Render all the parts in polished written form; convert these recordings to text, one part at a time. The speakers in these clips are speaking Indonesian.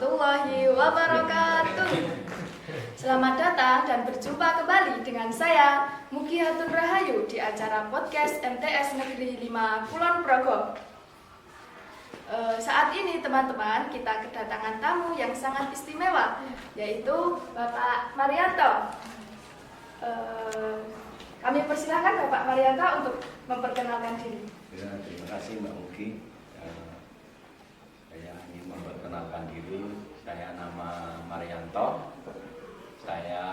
warahmatullahi wabarakatuh. Selamat datang dan berjumpa kembali dengan saya, Mugi Hatun Rahayu, di acara podcast MTS Negeri 5 Kulon Progo. Saat ini teman-teman, kita kedatangan tamu yang sangat istimewa, yaitu Bapak Marianto. Kami persilahkan Bapak Marianto untuk memperkenalkan diri. Ya, terima kasih Mbak Mugi. Saya ingin memperkenalkan diri. Saya nama Marianto. Saya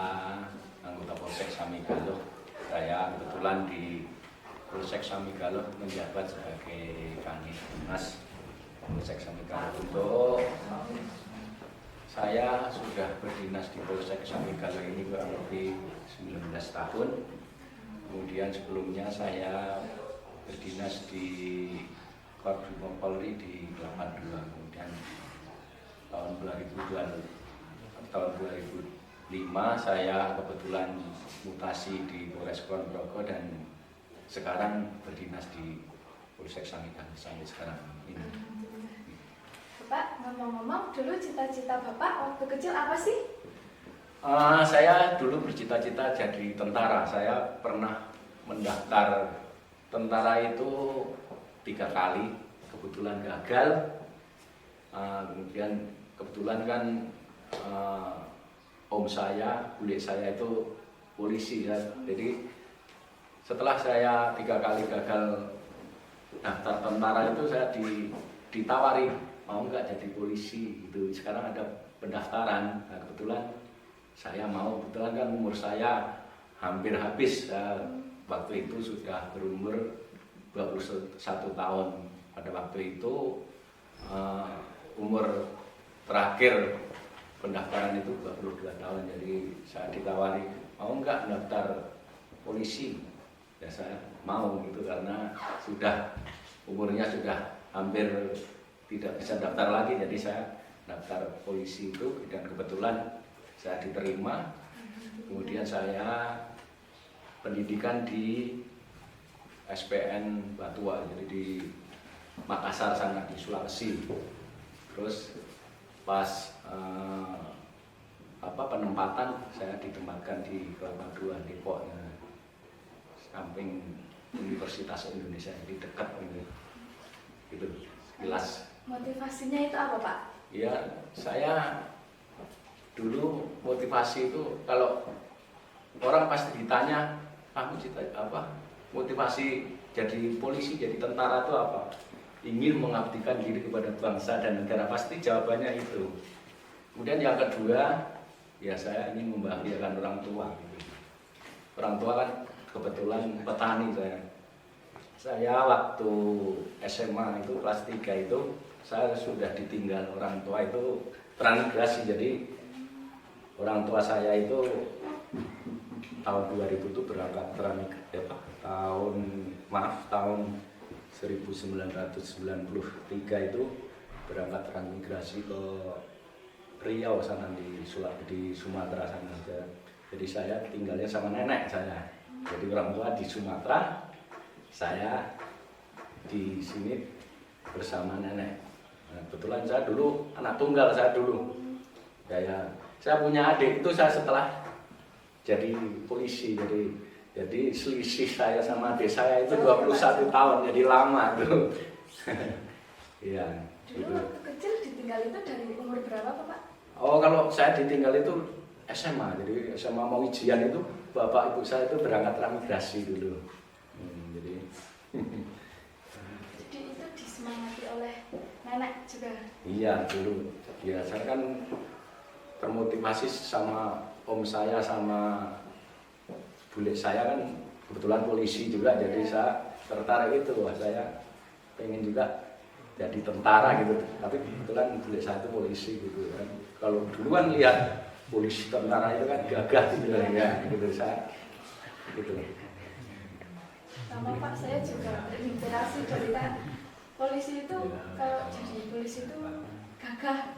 anggota Polsek Samigaluh. Saya kebetulan di Polsek Samigaluh menjabat sebagai Kanit Humas Polsek Samigaluh. Untuk saya sudah berdinas di Polsek Samigaluh ini kurang lebih 19 tahun. Kemudian sebelumnya saya berdinas di Korps Polri di 82. Kemudian tahun 2005 saya kebetulan mutasi di Polres Kulon Progo dan sekarang berdinas di Polsek Samigaluh sampai sekarang ini. Bapak, ngomong-ngomong, dulu cita-cita Bapak waktu kecil apa sih? Saya dulu bercita-cita jadi tentara. Saya pernah mendaftar tentara itu 3 kali, kebetulan gagal. Kemudian kebetulan kan om saya, bule saya itu polisi ya. Jadi setelah saya 3 kali gagal daftar tentara itu saya ditawari mau nggak jadi polisi gitu. Sekarang ada pendaftaran. Nah, kebetulan saya mau. Kebetulan kan umur saya hampir habis. Waktu itu sudah berumur 21 tahun. Pada waktu itu umur terakhir pendaftaran itu 22 tahun. Jadi saya ditawari mau nggak daftar polisi. Ya saya mau gitu karena umurnya sudah hampir tidak bisa daftar lagi. Jadi saya daftar polisi itu dan kebetulan saya diterima. Kemudian saya pendidikan di SPN Batua, jadi di Makassar sana di Sulawesi. Terus pas penempatan saya ditempatkan di Kelapa II Depok, samping Universitas Indonesia, di dekat ini. Itu jelas. Motivasinya itu apa, Pak? Ya, saya dulu motivasi itu kalau orang pasti ditanya, kamu cita apa? Motivasi jadi polisi, jadi tentara itu apa? Ingin mengabdikan diri kepada bangsa dan negara, pasti jawabannya itu. Kemudian yang kedua, ya saya ingin membahagiakan orang tua. Orang tua kan kebetulan petani saya. Saya waktu SMA itu kelas 3 itu saya sudah ditinggal orang tua itu transmigrasi. Jadi orang tua saya itu tahun 2000 itu berangkat tahun 1993 itu berangkat transmigrasi ke Riau sana di Sumatera sana. Jadi saya tinggalnya sama nenek saya. Jadi orang tua di Sumatera, saya di sini bersama nenek. Nah, kebetulan saya dulu anak tunggal saya dulu. Saya punya adik itu saya setelah jadi polisi. Jadi selisih saya sama adik saya itu 21 tahun, jadi lama tuh. Iya. Dulu waktu kecil ditinggal itu dari umur berapa, Pak? Oh, kalau saya ditinggal itu SMA. Jadi SMA mau ujian itu bapak ibu saya itu berangkat transmigrasi dulu. Jadi itu disemangati oleh nenek juga? Iya dulu. Ya saya kan termotivasi sama om saya sama bule saya kan kebetulan polisi juga, jadi saya tertarik itu. Wah, saya pengen juga jadi tentara gitu. Tapi kebetulan bule saya itu polisi gitu kan. Kalau dulu kan lihat polisi tentara itu kan gagah gitu ya, gitu saya gitu. Sama Pak, saya juga terinspirasi dari polisi itu. Kalau jadi polisi itu gagah,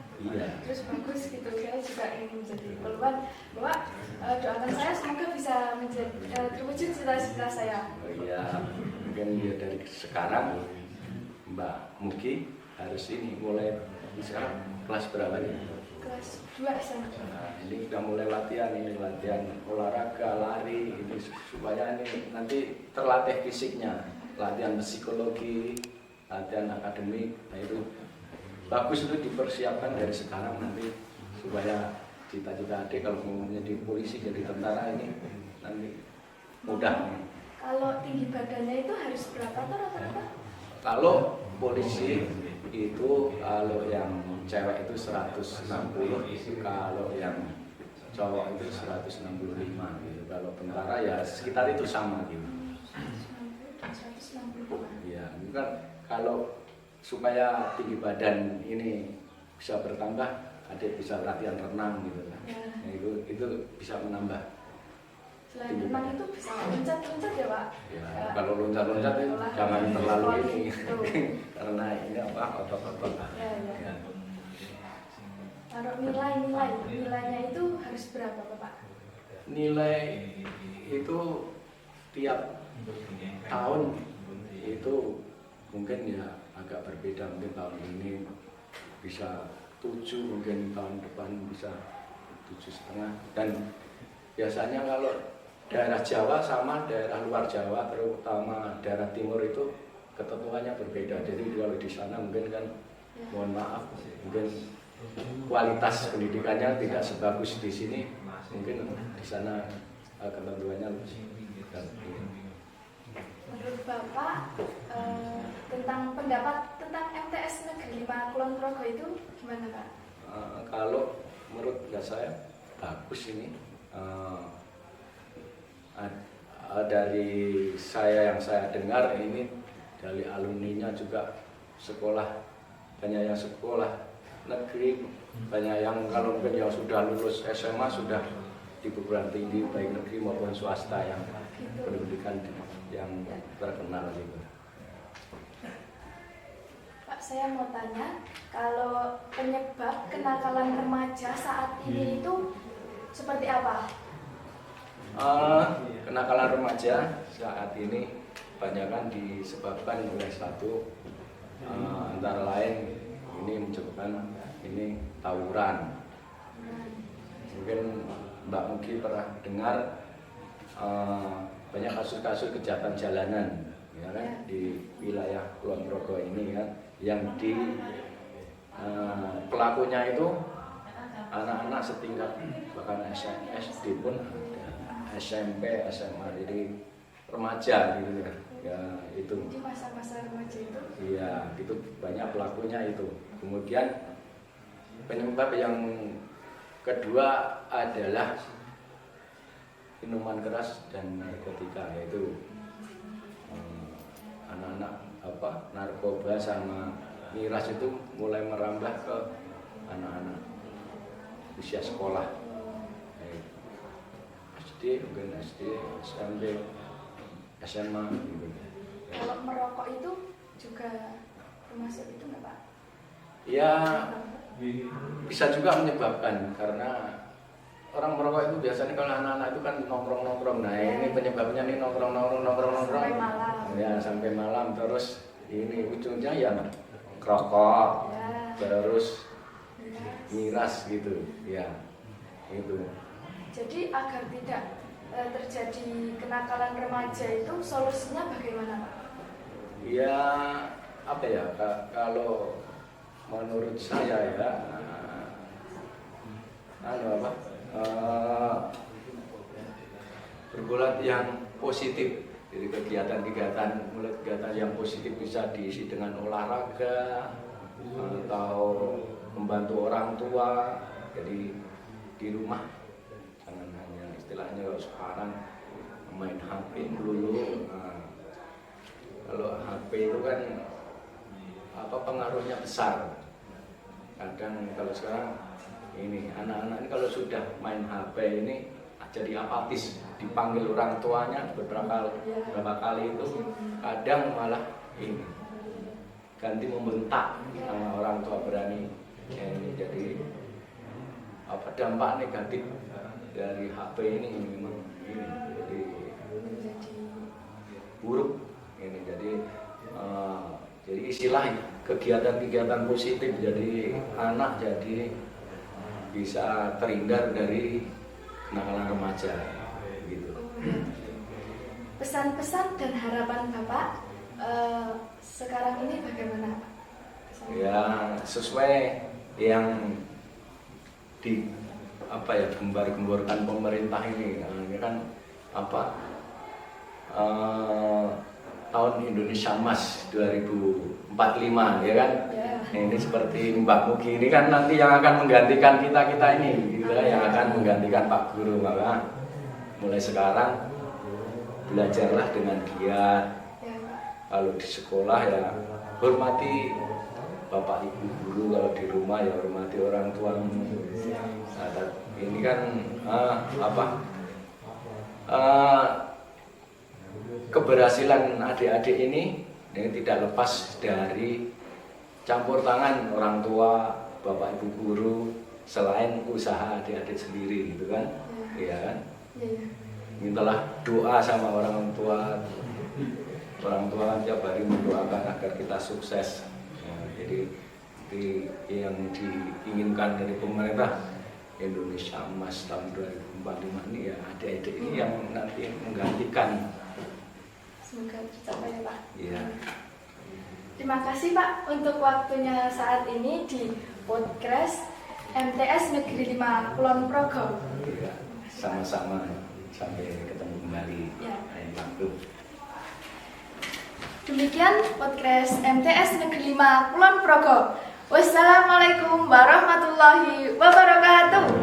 terus bagus gitu. Saya juga ingin menjadi peluang. Bahwa doakan saya semoga bisa terwujud cita-cita saya. Iya, mungkin ya dari sekarang Mbak Mugi harus ini mulai bisa kelas berapa nih? kelas 2 SMA. Nah, ini udah mulai latihan, ini latihan olahraga, lari, ini supaya ini nanti terlatih fisiknya, latihan psikologi, latihan akademik, nah itu bagus itu dipersiapkan dari sekarang nanti supaya cita-cita adik kalau mau menjadi polisi, jadi tentara ini nanti mudah. Kalau tinggi badannya itu harus berapa tuh rata-rata? Kalau polisi itu kalau yang cewek itu 160, kalau yang cowok itu 165 gitu. Kalau tentara ya sekitar itu sama gitu. 160 dan 165. Ya, kan kalau supaya tinggi badan ini bisa bertambah, adik bisa latihan renang gitu kan. Ya. Nah, itu bisa menambah. Selain renang itu bisa loncat-loncat ya Pak? Ya, kalau loncat-loncat itu jangan terlalu ini Gitu. karena ini apa otot-otot. Ya, ya. Kalau nilainya itu harus berapa Pak? Nilai itu tiap tahun itu mungkin ya agak berbeda, mungkin tahun ini bisa 7, mungkin tahun depan bisa 7,5, dan biasanya kalau daerah Jawa sama daerah luar Jawa, terutama daerah timur itu ketentuannya berbeda. Jadi kalau di sana mungkin kan, mohon maaf, mungkin kualitas pendidikannya tidak sebagus di sini, mungkin di sana ketentuannya lebih. Menurut Bapak tentang pendapat tentang MTS Negeri 5 Kulon Progo itu gimana Pak? Kalau menurut saya bagus ini. Dari yang saya dengar ini dari alumninya juga sekolah, banyak yang sekolah negeri, banyak yang kalau mungkin yang sudah lulus SMA sudah di perguruan tinggi baik negeri maupun swasta yang pendidikan yang terkenal gitu. Pak, saya mau tanya, kalau penyebab kenakalan remaja saat ini itu seperti apa? Kenakalan remaja saat ini kebanyakan disebabkan oleh satu, antara lain ini menyebabkan ini tawuran. Mungkin Mbak Mugi pernah dengar banyak kasus-kasus kejahatan jalanan, ya kan, di wilayah Kulon Progo ini kan, yang di pelakunya itu anak-anak setingkat bahkan SD pun ada, SMP, SMA, jadi remaja gitu ya. Ya itu. Di masa-masa remaja itu? Iya, itu banyak pelakunya itu. Kemudian penyebab yang kedua adalah minuman keras dan narkotika, yaitu anak-anak narkoba sama miras itu mulai merambah ke anak-anak usia sekolah. Mungkin SD, SMP, SMA gitu. Kalau merokok itu juga termasuk itu nggak Pak? Ya bisa juga menyebabkan, karena orang merokok itu biasanya kalau anak-anak itu kan nongkrong-nongkrong. Nah ini penyebabnya nih nongkrong. Sampai malam. Ya sampai malam, terus ini ujungnya ya rokok, Ya. terus miras gitu, ya itu. Jadi agar tidak terjadi kenakalan remaja itu solusinya bagaimana Pak? Ya apa ya, kalau menurut saya ya berbuat yang positif. Jadi kegiatan yang positif bisa diisi dengan olahraga atau membantu orang tua. Jadi di rumah jangan hanya istilahnya kalau sekarang main HP dulu. Nah, kalau HP itu kan pengaruhnya besar. Kadang kalau sekarang ini anak-anak ini kalau sudah main HP ini jadi apatis, dipanggil orang tuanya beberapa kali itu kadang malah ini ganti membentak sama orang tua berani. Ini jadi dampak negatif dari HP ini memang ini jadi buruk ini. Jadi istilah kegiatan positif, jadi anak jadi bisa terhindar dari kenakalan remaja gitu. Pesan-pesan dan harapan Bapak sekarang ini bagaimana? Ya sesuai yang di gembar-gemborkan pemerintah ini. Nah, ini kan tahun Indonesia Emas 2045 ya kan. Ya. Nah, ini seperti Mbak Mugi ini kan nanti yang akan menggantikan kita ini gitu kan, yang akan menggantikan Pak Guru. Maka mulai sekarang belajarlah dengan giat. Ya, Pak. Kalau di sekolah ya hormati Bapak Ibu guru, kalau di rumah ya hormati orang tuamu. Nah, ini kan keberhasilan adik-adik ini tidak lepas dari campur tangan orang tua, Bapak Ibu guru, selain usaha adik-adik sendiri gitu kan. Iya kan? Ya. Mintalah doa sama orang tua. Orang tua kan tiap hari mendoakan agar kita sukses. Nah, jadi yang diinginkan dari pemerintah Indonesia Emas tahun 2045 ini ya adik-adik ini yang nanti menggantikan. Semoga tercapai ya Pak. Iya. Terima kasih Pak untuk waktunya saat ini di podcast MTS Negeri 5 Kulon Progo. Iya, sama-sama sampai ketemu kembali. Ya. Lain waktu. Demikian podcast MTS Negeri 5 Kulon Progo. Wassalamualaikum warahmatullahi wabarakatuh.